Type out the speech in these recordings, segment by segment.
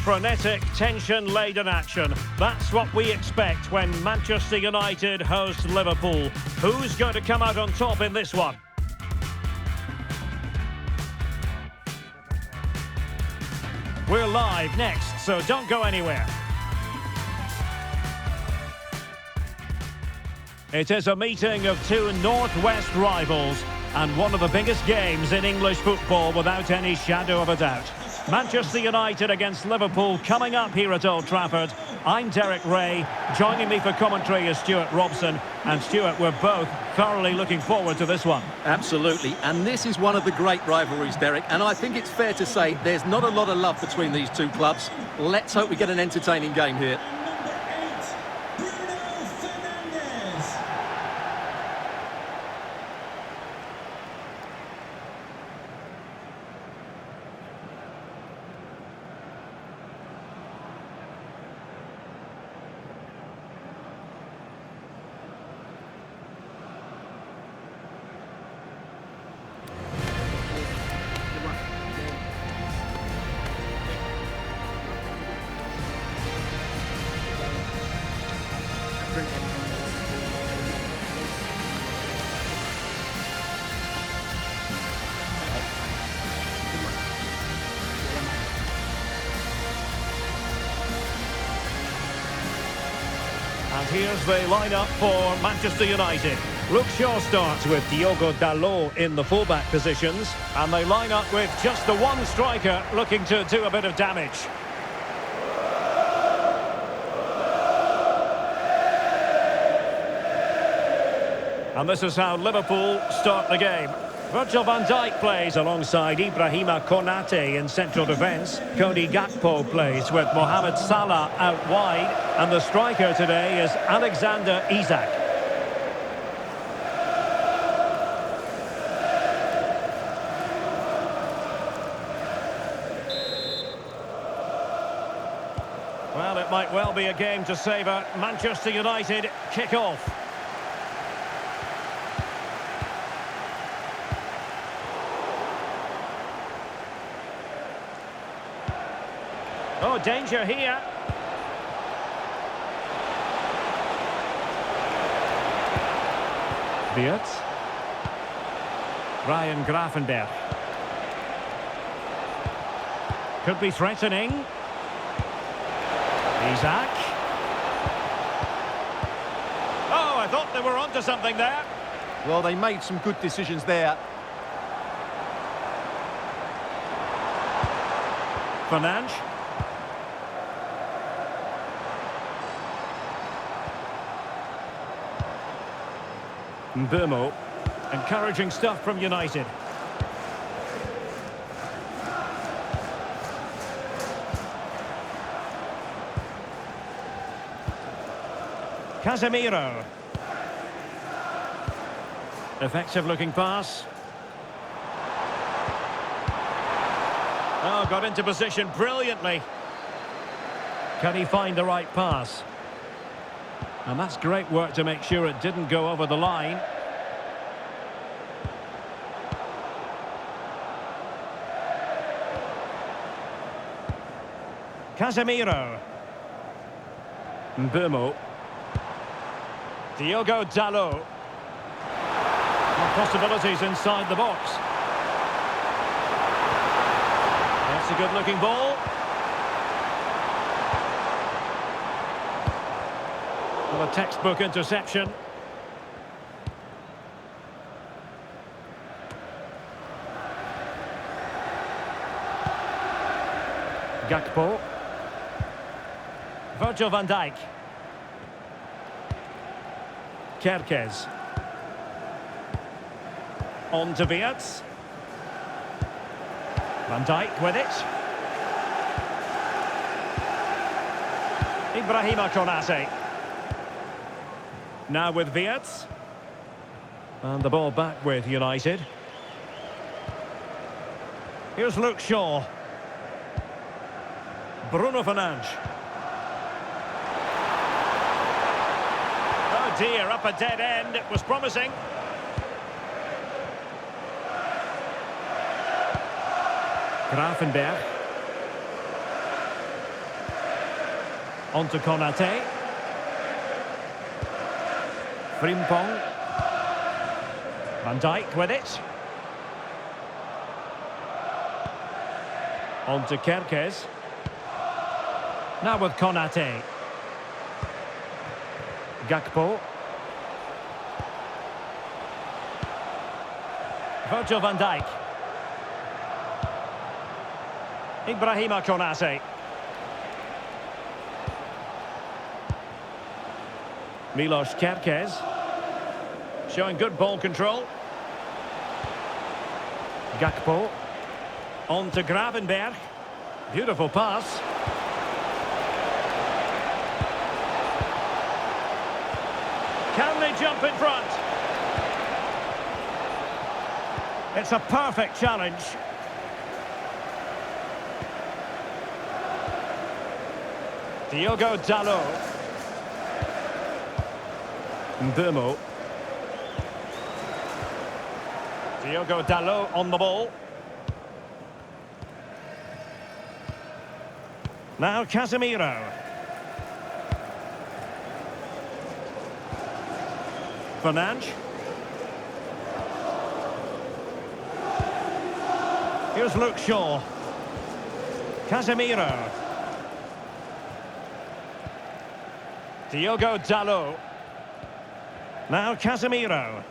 Frenetic, tension-laden action. That's what we expect when Manchester United host Liverpool. Who's going to come out on top in this one? We're live next, so don't go anywhere. It is a meeting of two northwest rivals and one of the biggest games in English football without any shadow of a doubt. Manchester United against Liverpool coming up here at Old Trafford. I'm Derek Ray. Joining me for commentary is Stuart Robson. And Stuart, we're both thoroughly looking forward to this one. Absolutely. And this is one of the great rivalries, Derek. And I think it's fair to say there's not a lot of love between these two clubs. Let's hope we get an entertaining game here. And here's the lineup for Manchester United. Luke Shaw starts with Diogo Dalot in the fullback positions. And they line up with just the one striker looking to do a bit of damage. And this is how Liverpool start the game. Virgil van Dijk plays alongside Ibrahima Konate in central defence. Cody Gakpo plays with Mohamed Salah out wide. And the striker today is Alexander Isak. Well, it might well be a game to savour. Manchester United kick off. Oh, danger here. Wirtz. Ryan Gravenberch. Could be threatening. Isak. Oh, I thought they were onto something there. Well, they made some good decisions there. Fernandes. Mbeumo. Encouraging stuff from United. Casemiro. Effective looking pass. Oh, got into position brilliantly. Can he find the right pass? And that's great work to make sure it didn't go over the line. Casemiro. Mbeumo. Diogo Dalot. More possibilities inside the box. That's a good-looking ball. Well, a textbook interception. Gakpo. Virgil van Dijk. Kerkez. On to Wirtz. Van Dijk with it. Ibrahima Konate. Now with Wirtz. And the ball back with United. Here's Luke Shaw. Bruno Fernandes. Oh dear, up a dead end. It was promising. Gravenberch. On to Konate. Frimpong. Van Dijk with it. On to Kerkez. Now with Konate. Gakpo. Virgil van Dijk. Ibrahima Konate. Milos Kerkez. Showing good ball control. Gakpo. On to Gravenberg. Beautiful pass. Can they jump in front? It's a perfect challenge. Diogo Dalot. Mbeumo. Diogo Dalot on the ball. Now Casemiro. Fernandes. Here's Luke Shaw. Casemiro. Diogo Dalot. Now Casemiro.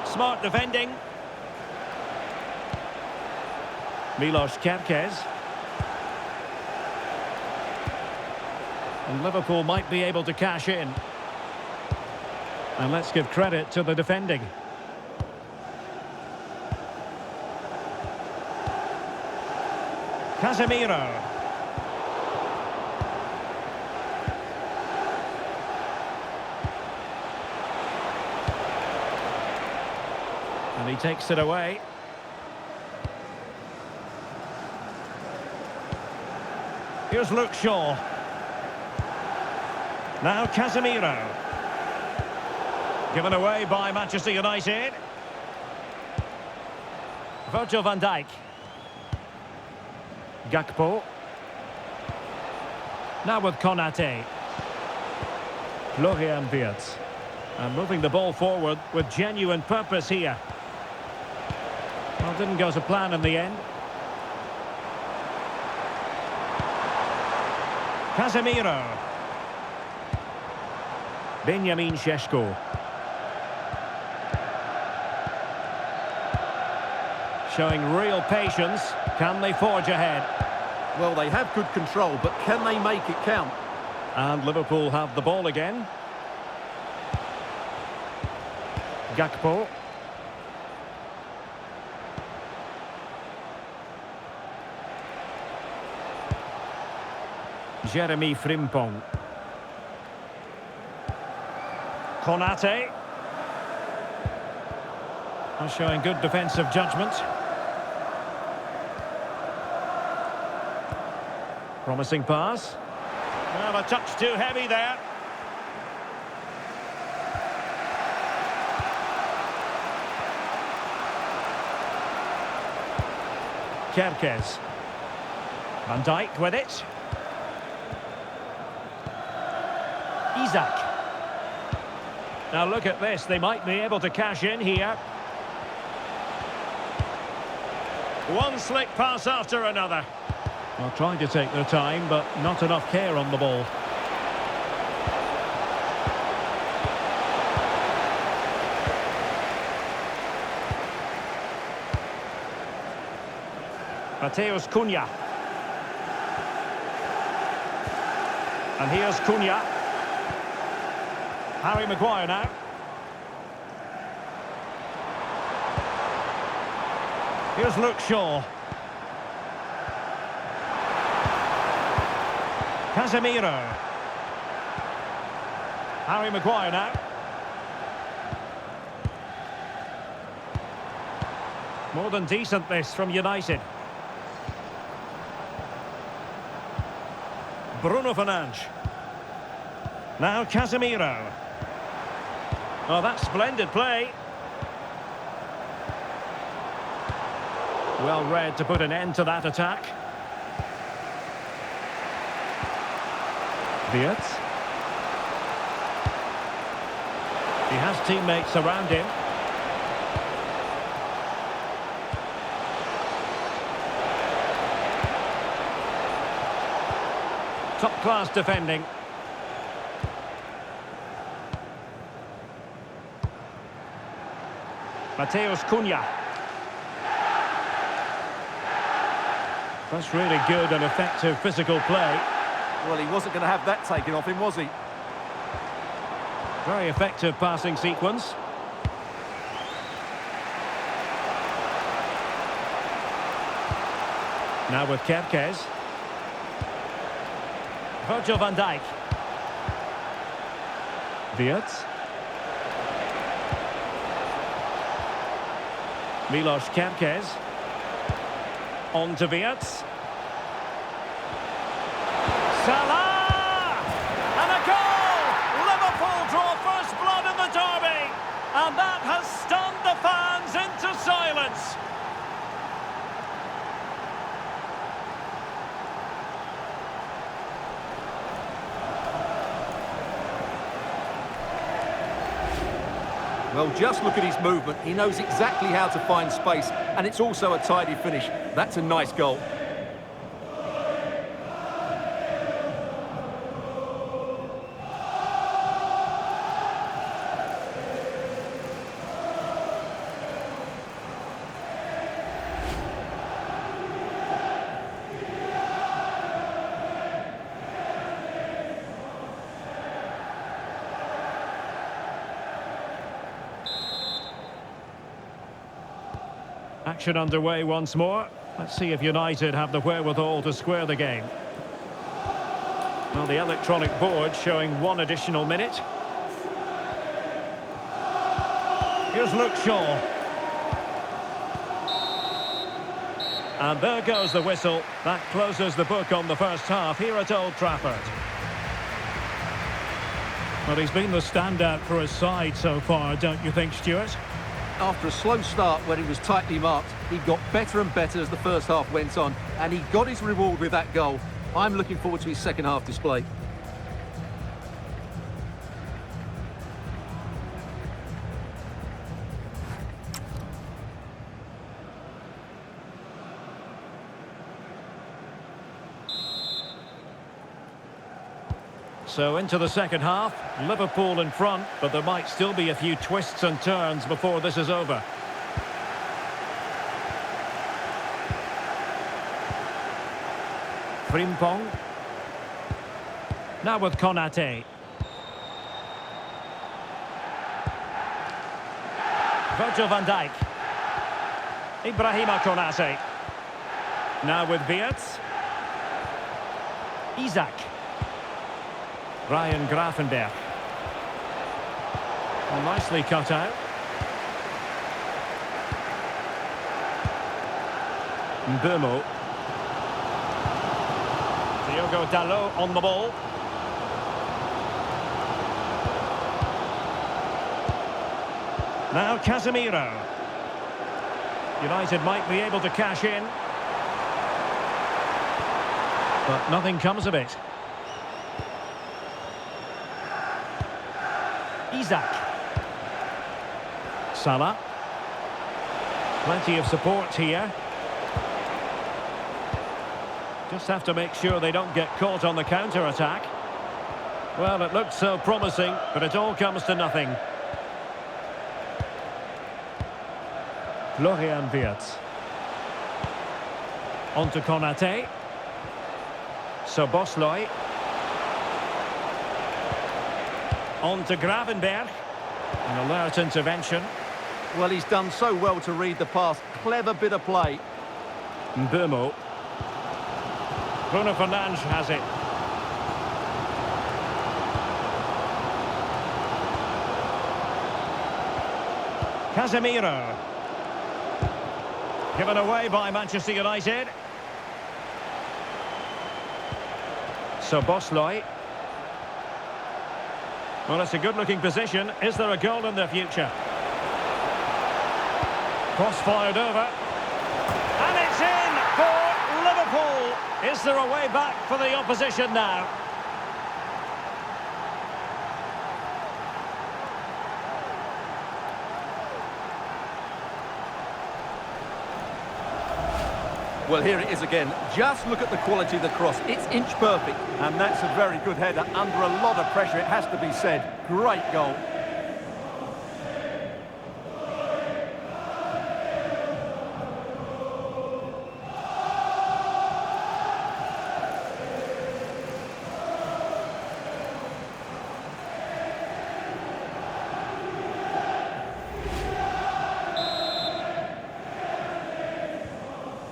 Smart defending. Milos Kerkez. And Liverpool might be able to cash in. And let's give credit to the defending. Casemiro. And he takes it away. Here's Luke Shaw. Now Casemiro. Given away by Manchester United. Virgil van Dijk. Gakpo. Now with Konate. Florian Wirtz. And moving the ball forward with genuine purpose here. Well, didn't go to plan in the end. Casemiro. Benjamin Šeško. Showing real patience. Can they forge ahead? Well, they have good control, but can they make it count? And Liverpool have the ball again. Gakpo. Jeremy Frimpong. Konate. Showing good defensive judgment. Promising pass. Well, a touch too heavy there. Kerkez. Van Dijk with it. Isak. Now look at this, they might be able to cash in here. One slick pass after another. Well, trying to take their time, but not enough care on the ball. Mateus Cunha. And here's Cunha. Harry Maguire now. Here's Luke Shaw. Casemiro. Harry Maguire now. More than decent this from United. Bruno Fernandes. Now Casemiro. Oh, that's splendid play. Well read to put an end to that attack. Wirtz. He has teammates around him. Top-class defending. Mateus Cunha. That's really good and effective physical play. Well, he wasn't going to have that taken off him, was he? Very effective passing sequence. Now with Kerkez. Virgil van Dijk. Wirtz. Milos Kerkez. On to Wirtz. Salah! And a goal! Liverpool draw first blood in the derby. And that has stunned the fans into silence. Well, just look at his movement. He knows exactly how to find space, and it's also a tidy finish. That's a nice goal. Action underway once more. Let's see if United have the wherewithal to square the game. Well, the electronic board showing one additional minute. Here's Luke Shaw. And there goes the whistle. That closes the book on the first half here at Old Trafford. Well, he's been the standout for his side so far, don't you think, Stuart? After a slow start when he was tightly marked, he got better and better as the first half went on, and he got his reward with that goal. I'm looking forward to his second half display. So into the second half, Liverpool in front, but there might still be a few twists and turns before this is over. Frimpong. Now with Konate. Virgil van Dijk. Ibrahima Konate. Now with Wirtz. Isaac. Ryan Gravenberch. Well, nicely cut out. Mbeumo. Diogo Dalot on the ball. Now Casemiro. United might be able to cash in. But nothing comes of it. Isaac. Salah. Plenty of support here. Just have to make sure they don't get caught on the counter-attack. Well, it looked so promising, but it all comes to nothing. Florian Wirtz. On to Konate. Szoboszlai. On to Gravenberch. An alert intervention. Well, he's done so well to read the pass. Clever bit of play. Mbeumo. Bruno Fernandes has it. Casemiro. Given away by Manchester United. Szoboszlai. Well, it's a good-looking position. Is there a goal in the future? Cross fired over. And it's in for Liverpool. Is there a way back for the opposition now? Well, here it is again. Just look at the quality of the cross. It's inch perfect. And that's a very good header, under a lot of pressure, it has to be said. Great goal.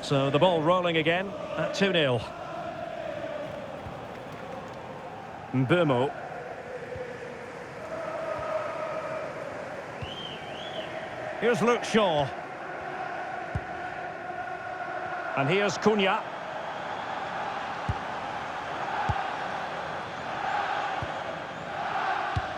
So the ball rolling again at 2-0. Mbeumo. Here's Luke Shaw. And here's Cunha.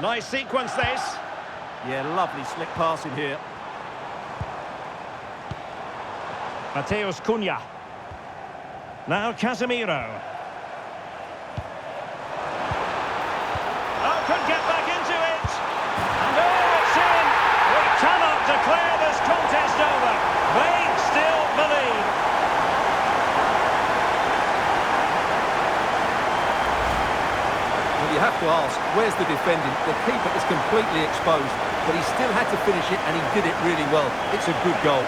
Nice sequence this. Yeah, lovely slick passing here. Mateus Cunha. Now Casemiro. Oh, could get back into it. And oh, it's in. We cannot declare this contest over. They still believe. Well, you have to ask, where's the defending? The keeper is completely exposed, but he still had to finish it, and he did it really well. It's a good goal.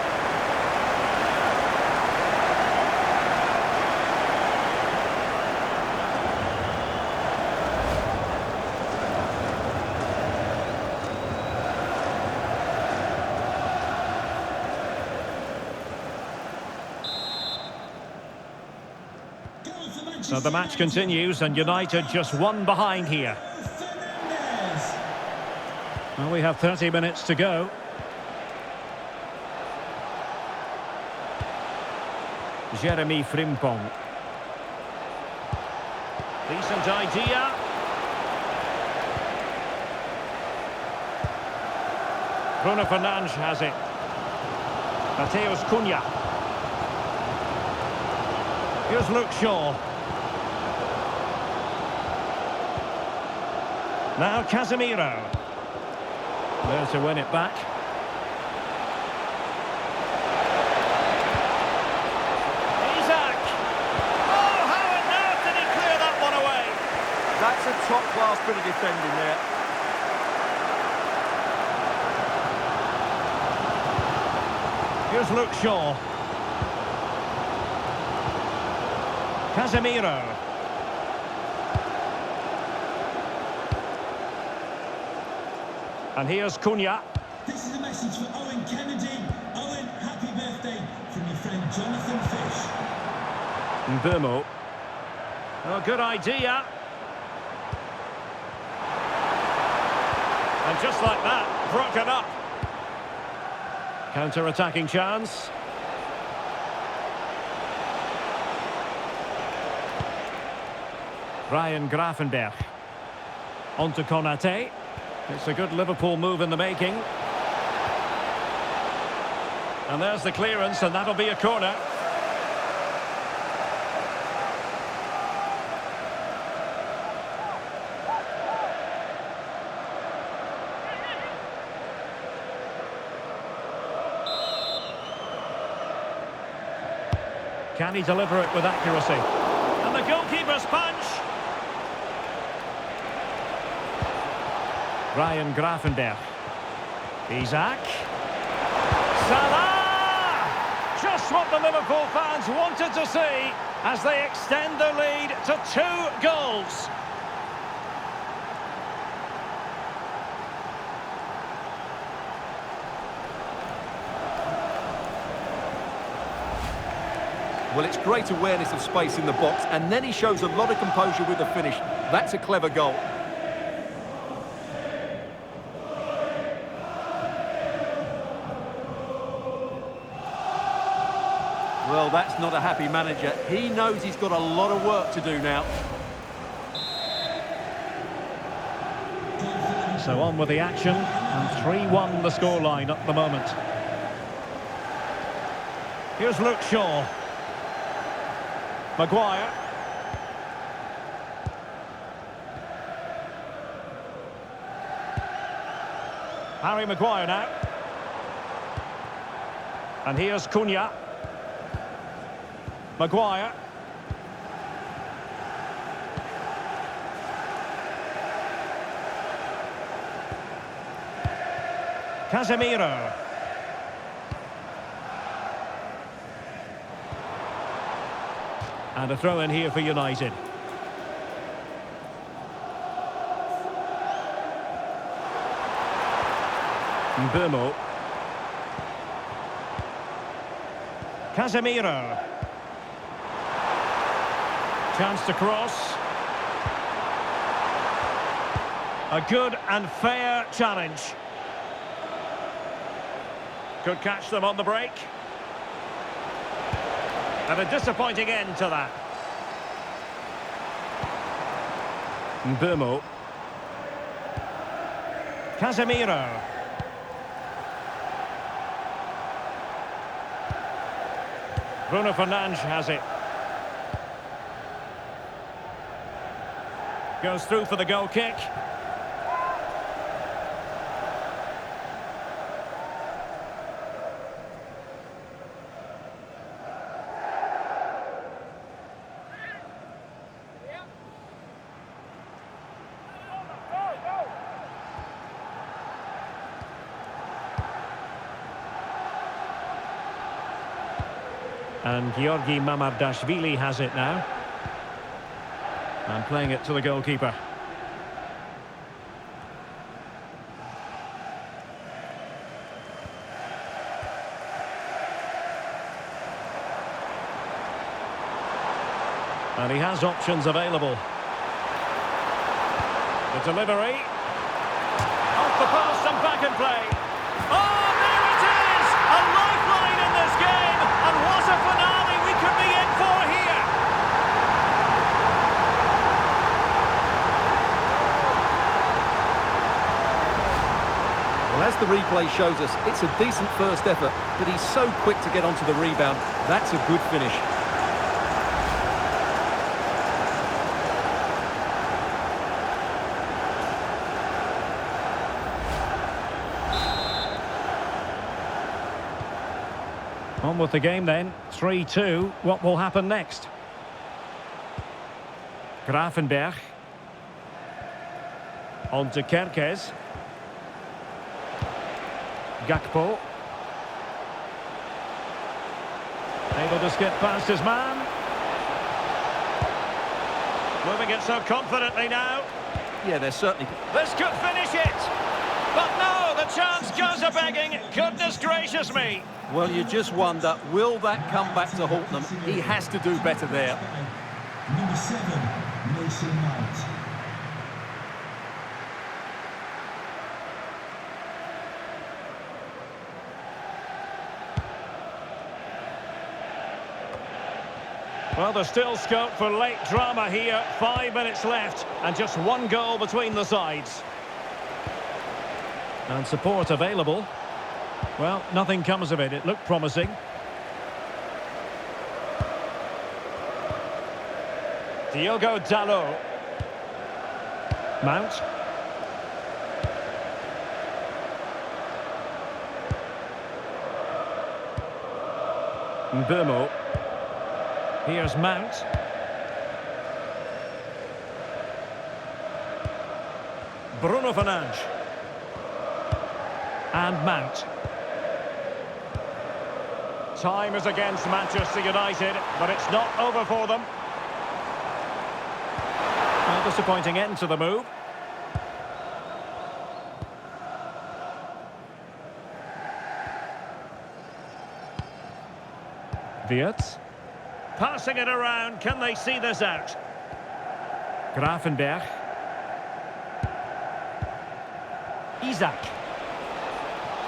So the match continues and United just one behind here. Well, we have 30 minutes to go. Jeremy Frimpong. Decent idea. Bruno Fernandes has it. Mateus Cunha. Here's Luke Shaw. Now Casemiro. There to win it back. Isaac. Oh, how on earth did he clear that one away? That's a top-class bit of defending there. Here's Luke Shaw. Casemiro. And here's Cunha. This is a message for Owen Kennedy. Owen, happy birthday from your friend Jonathan Fish. Mbeumo. Oh, good idea. And just like that, broken up. Counter-attacking chance. Ryan Gravenberch. On to Konate. It's a good Liverpool move in the making. And there's the clearance, and that'll be a corner. Can he deliver it with accuracy? And the goalkeeper's punch. Ryan Gravenberch. Isaac. Salah! Just what the Liverpool fans wanted to see as they extend their lead to 2 goals. Well, it's great awareness of space in the box, and then he shows a lot of composure with the finish. That's a clever goal. Well, that's not a happy manager. He knows he's got a lot of work to do now. So on with the action, and 3-1 the scoreline at the moment. Here's Luke Shaw. Maguire. Harry Maguire now. And here's Cunha. Maguire. Casemiro. And a throw in here for United. Mbumo. Casemiro. Chance to cross. A good and fair challenge. Could catch them on the break. And a disappointing end to that. Mbumo. Casemiro. Bruno Fernandes has it. Goes through for the goal kick. And Georgi Mamardashvili has it now. And playing it to the goalkeeper. And he has options available. The delivery. Off the post and back in play. Oh, there it is! A lifeline in this game! And what a finale we could be in for here! Well, as the replay shows us, it's a decent first effort, but he's so quick to get onto the rebound. That's a good finish. On with the game then, 3-2. What will happen next? Gravenberch. On to Kerkez. Gakpo. Able to skip past his man. Moving it so confidently now. Yeah, they're certainly... This could finish it! But no, the chance goes a-begging. Goodness gracious me! Well, you just wonder, will that come back to haunt them? He has to do better there. Number 7, Mason Mount. Well, there's still scope for late drama here. 5 minutes left and just one goal between the sides. And support available. Well, nothing comes of it. It looked promising. Diogo Dalot. Mount. Mbumo. Here's Mount. Bruno Fernandes. And Mount. Time is against Manchester United, but it's not over for them. A disappointing end to the move. Wirtz. Passing it around, can they see this out? Gravenberch. Isaac.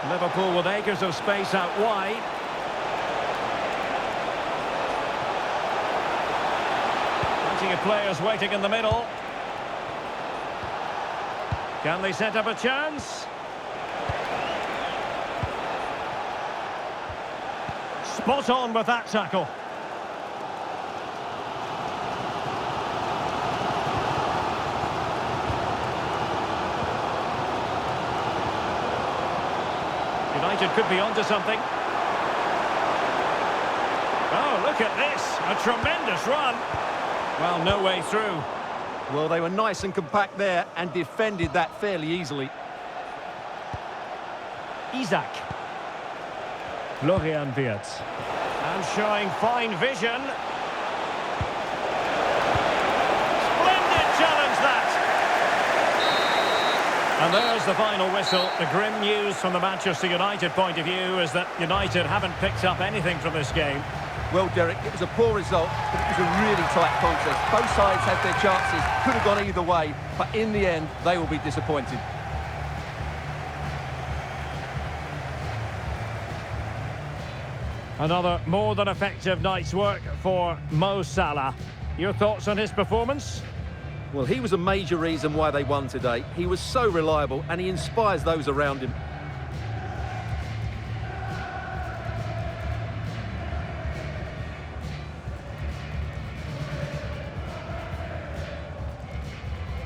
Liverpool with acres of space out wide. Plenty of players waiting in the middle. Can they set up a chance? Spot on with that tackle. United could be onto something. Oh, look at this. A tremendous run. Well, no way through. Well, they were nice and compact there and defended that fairly easily. Isaac. Florian Wirtz. And showing fine vision. Splendid challenge, that! And there's the final whistle. The grim news from the Manchester United point of view is that United haven't picked up anything from this game. Well, Derek, it was a poor result, but it was a really tight contest. Both sides had their chances, could have gone either way, but in the end, they will be disappointed. Another more than effective night's work for Mo Salah. Your thoughts on his performance? Well, he was a major reason why they won today. He was so reliable and he inspires those around him.